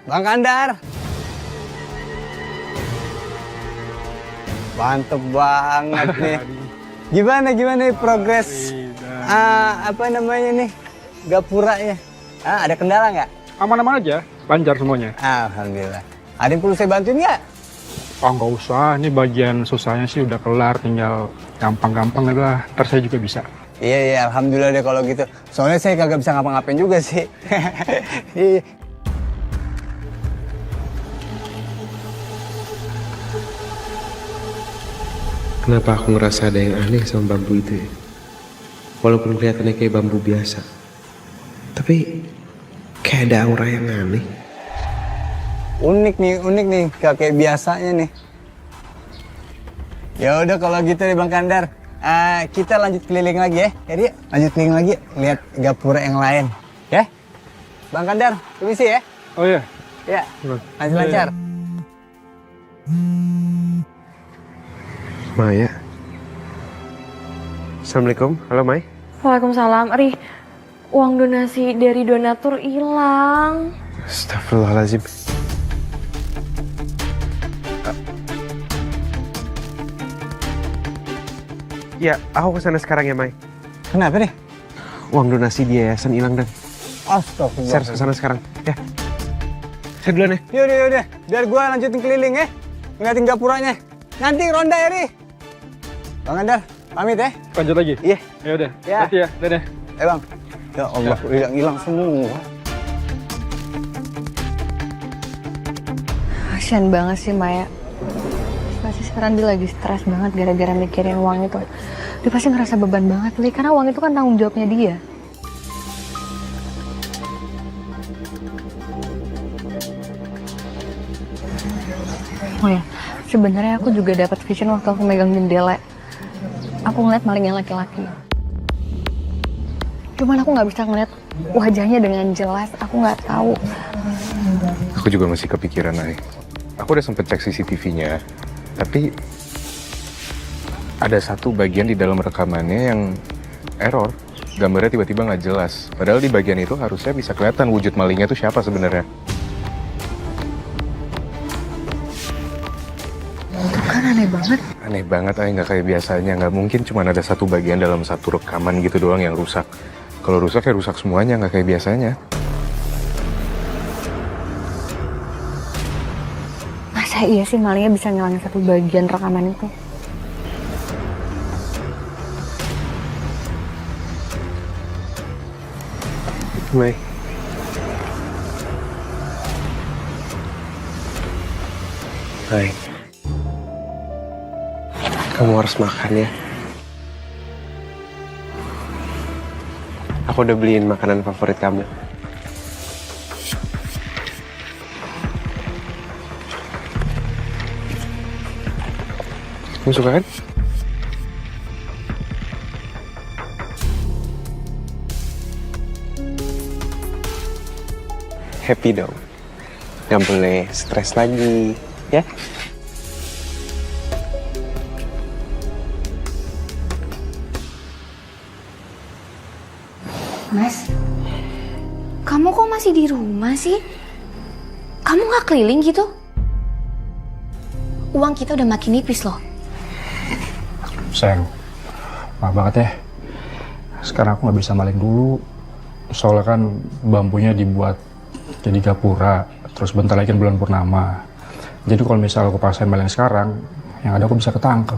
Bang Kandar. Mantep banget nih. Gimana nih progres apa namanya nih gapuranya? Ada kendala nggak? Aman-aman aja, lancar semuanya. Alhamdulillah. Ada yang perlu saya bantuin nggak? Oh nggak usah, ini bagian susahnya sih udah kelar, tinggal gampang-gampang lah, ntar saya juga bisa. Iya, alhamdulillah deh kalau gitu. Soalnya saya kagak bisa ngapa-ngapain juga sih. Iya. Kenapa aku ngerasa ada yang aneh sama bambu itu ya? Walaupun kelihatannya kayak bambu biasa, tapi kayak ada aura yang aneh. Unik nih, kayak biasanya nih. Ya udah kalau gitu deh Bang Kandar, kita lanjut keliling lagi ya. Jadi lanjut keliling lagi, lihat gapura yang lain, ya. Bang Kandar, permisi ya. Oh iya? Ya, lancar. Maya. Assalamualaikum, halo Mai. Waalaikumsalam. Ri, uang donasi dari donatur hilang. Astagfirullahaladzim. Ya, aku kesana sekarang ya Mai. Kenapa nih? Uang donasi di yayasan hilang dan Astagfirullah. saya harus kesana sekarang. Ya, saya duluan ya. Yaudah. Biar gua lanjutin keliling ya. Ngeliatin gapuranya. Nanti ronda ya, Ri. Bang Kandar, pamit ya. Lanjut lagi? Iya. Ya udah, Ya. hati ya, dadah. Bang. Ya Allah, hilang semua. Kasian banget sih Maya. Pasti sekarang dia lagi stres banget gara-gara mikirin uang itu. Dia pasti ngerasa beban banget, Li. Karena uang itu kan tanggung jawabnya dia. Oh ya, sebenarnya aku juga dapat vision waktu aku megang jendela. Aku ngeliat maling yang laki-laki. Cuman aku nggak bisa ngeliat wajahnya dengan jelas. Aku nggak tahu. Aku juga masih kepikiran, Nay. Aku udah sempet cek CCTV-nya, tapi ada satu bagian di dalam rekamannya yang error. Gambarnya tiba-tiba nggak jelas. Padahal di bagian itu harusnya bisa kelihatan wujud malingnya itu siapa sebenarnya. Kan aneh banget. Aneh banget, Ay. Nggak kayak biasanya. Nggak mungkin cuma ada satu bagian dalam satu rekaman gitu doang yang rusak. Kalau rusak ya rusak semuanya, nggak kayak biasanya. Masa iya sih malingnya bisa ngilangin satu bagian rekaman itu? Mai. Hai. Kamu harus makan ya. Aku udah beliin makanan favorit kamu. Kamu suka kan? Happy dong. Gak boleh stres lagi, ya? Mas, kamu kok masih di rumah sih? Kamu nggak keliling gitu? Uang kita udah makin nipis loh. Sayang, maaf banget ya. Sekarang aku nggak bisa maling dulu. Soalnya kan bambunya dibuat jadi gapura. Terus bentar lagi kan bulan purnama. Jadi kalau misal aku paksain maling sekarang, yang ada aku bisa ketangkep.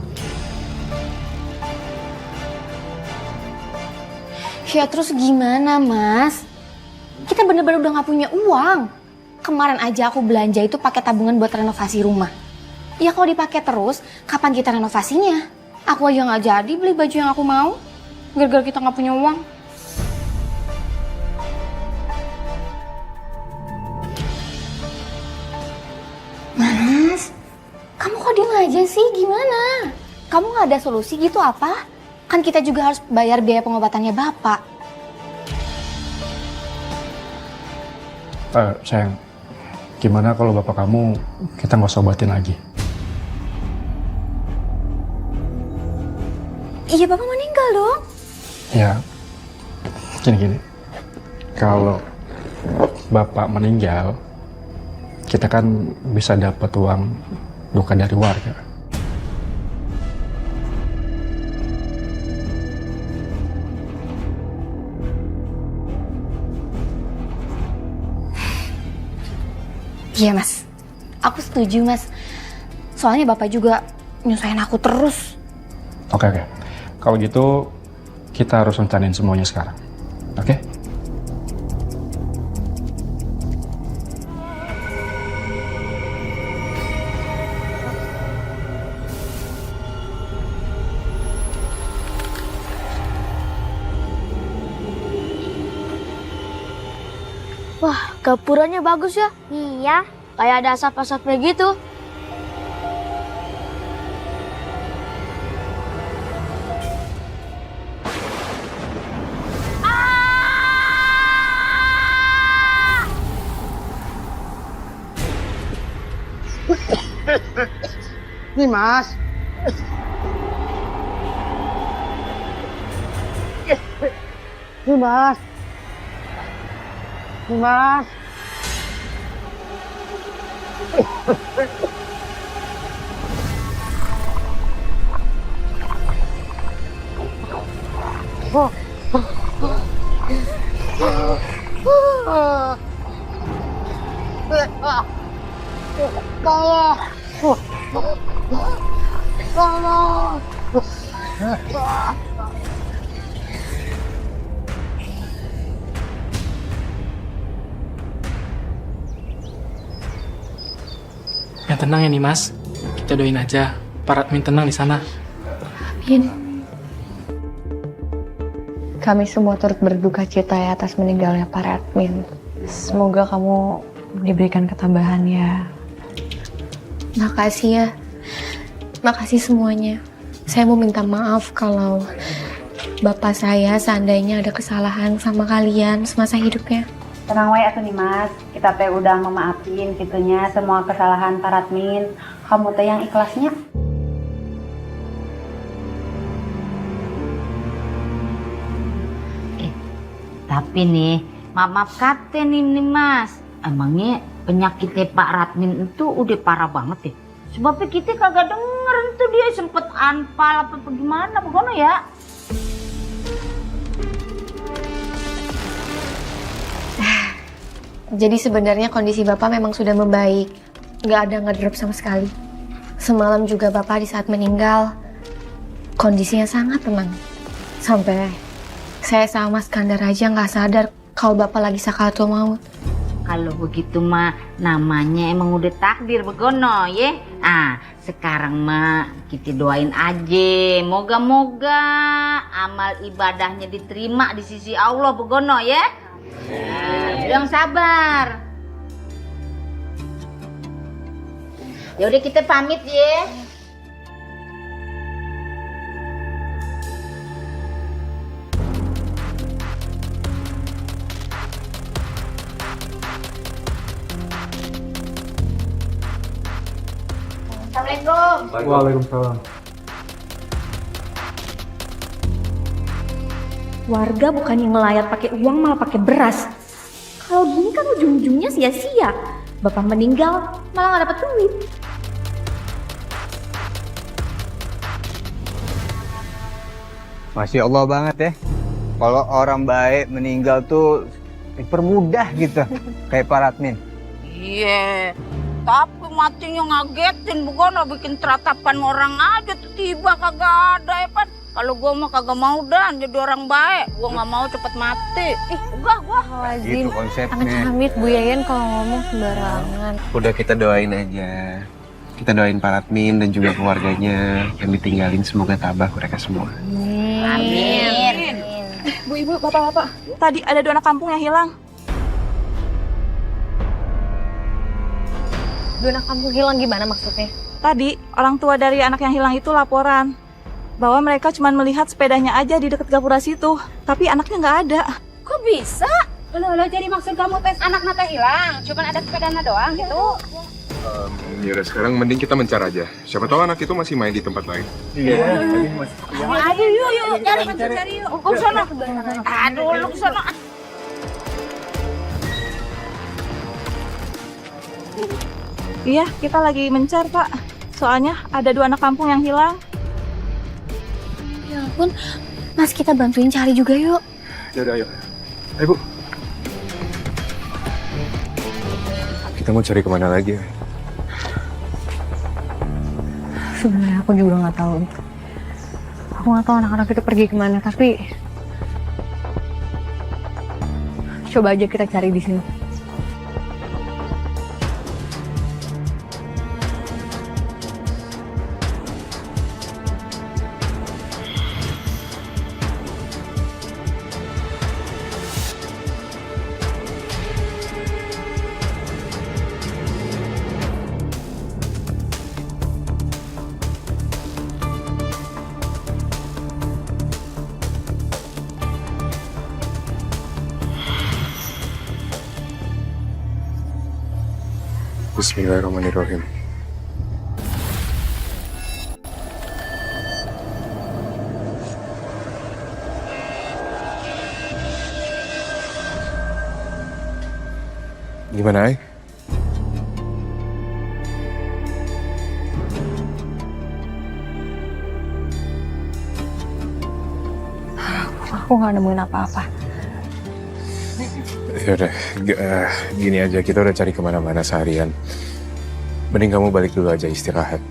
Ya terus gimana mas? Kita bener-bener udah nggak punya uang. Kemarin aja aku belanja itu pakai tabungan buat renovasi rumah. Ya kalau dipakai terus, kapan kita renovasinya? Aku aja nggak jadi beli baju yang aku mau. Gara-gara kita nggak punya uang. Mas, kamu kok diem aja sih? Gimana? Kamu nggak ada solusi gitu apa? Kan kita juga harus bayar biaya pengobatannya Bapak. Sayang, gimana kalau bapak kamu kita nggak usah obatin lagi? Iya, Bapak meninggal dong. Ya, gini. Kalau bapak meninggal, kita kan bisa dapat uang duka dari warga. Iya mas, aku setuju mas. Soalnya bapak juga nyusahin aku terus. Oke. Kalau gitu kita harus rencanain semuanya sekarang. Oke? Wah, gapuranya bagus ya. Iya, kayak ada asap-asapnya gitu. Nih mas. Nih mas. Nih mas. Yang tenang ya nih mas, kita doain aja. Para admin tenang di sana. Kami semua turut berduka cita ya atas meninggalnya para admin. Semoga kamu diberikan ketabahan ya. Makasih ya. Makasih semuanya. Saya mau minta maaf kalau bapak saya seandainya ada kesalahan sama kalian semasa hidupnya. Tenang wae atuh nih mas, kita teh udah memaafin gitunya semua kesalahan para admin. Kamu teh yang ikhlasnya. Tapi nih, maaf kate nih mas, emangnya penyakitnya Pak Radmin itu udah parah banget ya? Sebabnya kita kagak denger tuh dia sempet anfal apa gimana, begono ya? Jadi sebenarnya kondisi bapak memang sudah membaik. Nggak ada ngedrop sama sekali. Semalam juga bapak di saat meninggal, kondisinya sangat tenang. Sampai saya sama Mas Kandar aja nggak sadar kalau bapak lagi sakaratul maut. Kalau begitu mah namanya emang udah takdir begono ya. Sekarang mah kita doain aja. Moga-moga amal ibadahnya diterima di sisi Allah begono ya. Yang sabar. Ya udah kita pamit ya. Assalamualaikum. Waalaikumsalam. Warga bukannya ngelayat pakai uang malah pakai beras. Kalau gini kan ujung-ujungnya sia-sia. Bapak meninggal malah nggak dapat duit. Masya Allah banget ya. Kalau orang baik meninggal tuh dipermudah gitu. Kayak Pak Radmin. Iya, tapi matinya ngagetin begono bikin teratapan orang aja tuh tiba kagak ada ya Pan. Kalau gua mah kagak mau dan jadi orang baik, gua nggak mau cepet mati. Gua. Gitu konsepnya. Anak Hamid, Bu Yayan kalau ngomong sembarangan. Udah kita doain aja. Kita doain Pak Radmin dan juga keluarganya yang ditinggalin, semoga tabah mereka semua. Amin. Bu, ibu, bapak-bapak, tadi ada 2 anak kampung yang hilang. 2 anak kampung hilang gimana maksudnya? Tadi orang tua dari anak yang hilang itu laporan bahwa mereka cuma melihat sepedanya aja di dekat gapura situ, tapi anaknya nggak ada. Kok bisa? Lo jadi maksud kamu tes anak nata hilang, cuman ada sepedana doang gitu? Yaudah sekarang mending kita mencari aja. Siapa tahu anak itu masih main di tempat lain. Ayo yuk cari yuk. Ke sana. Aduh lu ke sana. Iya, kita lagi mencar, Pak. Soalnya ada 2 anak kampung yang hilang. Ya ampun, Mas kita bantuin cari juga yuk. Yaudah, ayo. Ayo, Bu. Kita mau cari kemana lagi? Sebenarnya aku juga nggak tahu. Aku nggak tahu anak-anak itu pergi kemana, tapi coba aja kita cari di sini. Bismillahirrahmanirrahim. Gimana, Ay? Aku nggak nemuin apa-apa. Yaudah, gini aja, kita udah cari kemana-mana seharian. Mending kamu balik dulu aja istirahat.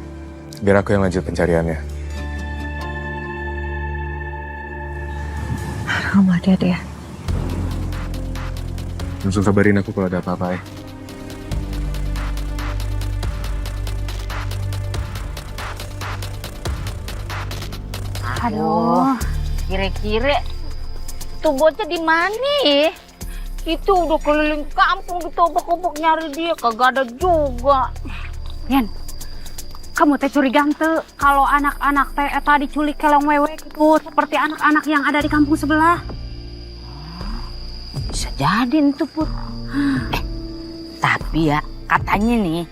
Biar aku yang lanjut pencariannya. Kamu hati-hati ya. Langsung kabarin aku kalau ada apa-apa, ya. Aduh, kira-kira tuh bocah di mana ya? Itu udah keliling kampung ditobak-obak nyari dia, kagak ada juga. Yan, kamu teh curiga teu kalau anak-anak teh eta diculik kelong wewe gitu seperti anak-anak yang ada di kampung sebelah? Bisa jadi itu Put. Tapi ya katanya nih,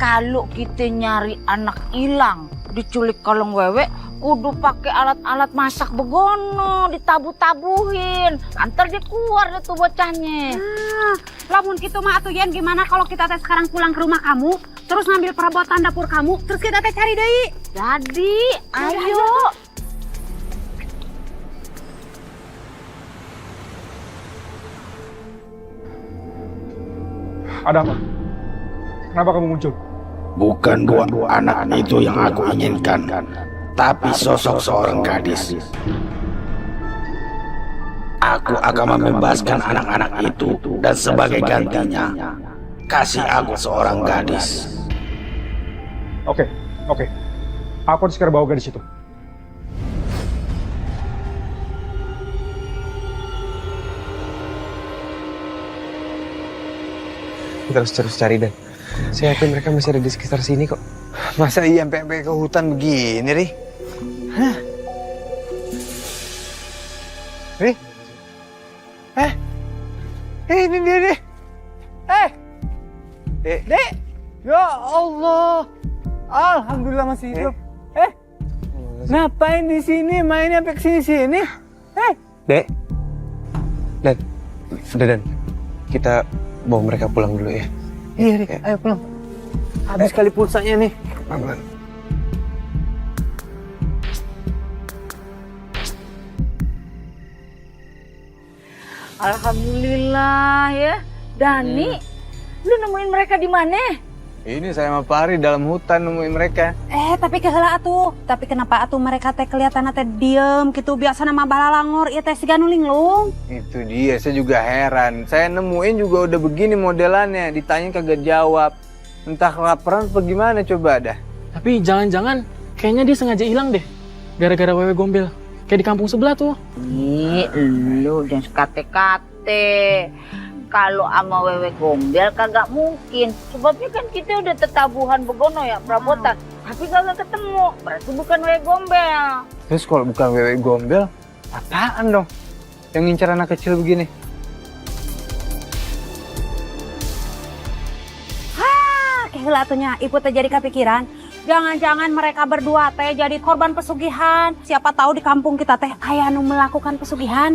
kalau kita nyari anak hilang diculik kelong wewe, kudu pakai alat-alat masak begono, ditabuh-tabuhin. Antar dia keluar deh tuh bocahnya. Lamun gitu mah atuh Yan, gimana kalau kita teh sekarang pulang ke rumah kamu, terus ngambil perabotan dapur kamu, terus kita teh cari deui. Jadi, ayo. Ada apa? Kenapa kamu muncul? Bukan dua anak itu yang aku inginkan, tapi sosok seorang gadis. Aku akan membebaskan anak-anak itu dan sebagai gantinya, kasih aku seorang gadis. Oke. Aku harus segera bawa gadis itu. Kita harus terus cari, Dan. Saya yakin mereka masih ada di sekitar sini kok. Masa iya sampai ke hutan begini, Ri? Hah? Ri? Ini dia, Ri. Dek! Ya Allah! Alhamdulillah masih hidup. Ngapain di sini? Mainnya sampai ke sini-sini? Dek. Dan. Kita bawa mereka pulang dulu ya. Iya, Ri. Ayo pulang. Habis kali pulsanya nih. Pelan-pelan. Alhamdulillah ya. Dani, lu nemuin mereka di mana? Ini saya sama Pari dalam hutan nemuin mereka. Tapi keheula atuh. Tapi kenapa atuh mereka teh kelihatan teh diem gitu, biasa nama balalangor, ieu teh siga nu linglung. Itu dia, saya juga heran. Saya nemuin juga udah begini modelannya, ditanya kagak jawab. Entah kelaparan apa gimana coba dah. Tapi jangan-jangan kayaknya dia sengaja hilang deh. Gara-gara wewe gombel. Kayak di kampung sebelah tuh. Nih, lu jangan sekate-kate. Kalau sama wewe gombel kagak mungkin. Sebabnya kan kita udah tetabuhan begono ya, perabotan. Tapi kagak ketemu. Berarti bukan wewe gombel. Terus kalau bukan wewe gombel, apaan dong? Yang ngincar anak kecil begini? Keheula atuhnya ibu teh jadi kepikiran, jangan-jangan mereka berdua teh jadi korban pesugihan. Siapa tahu di kampung kita teh aya nu melakukan pesugihan.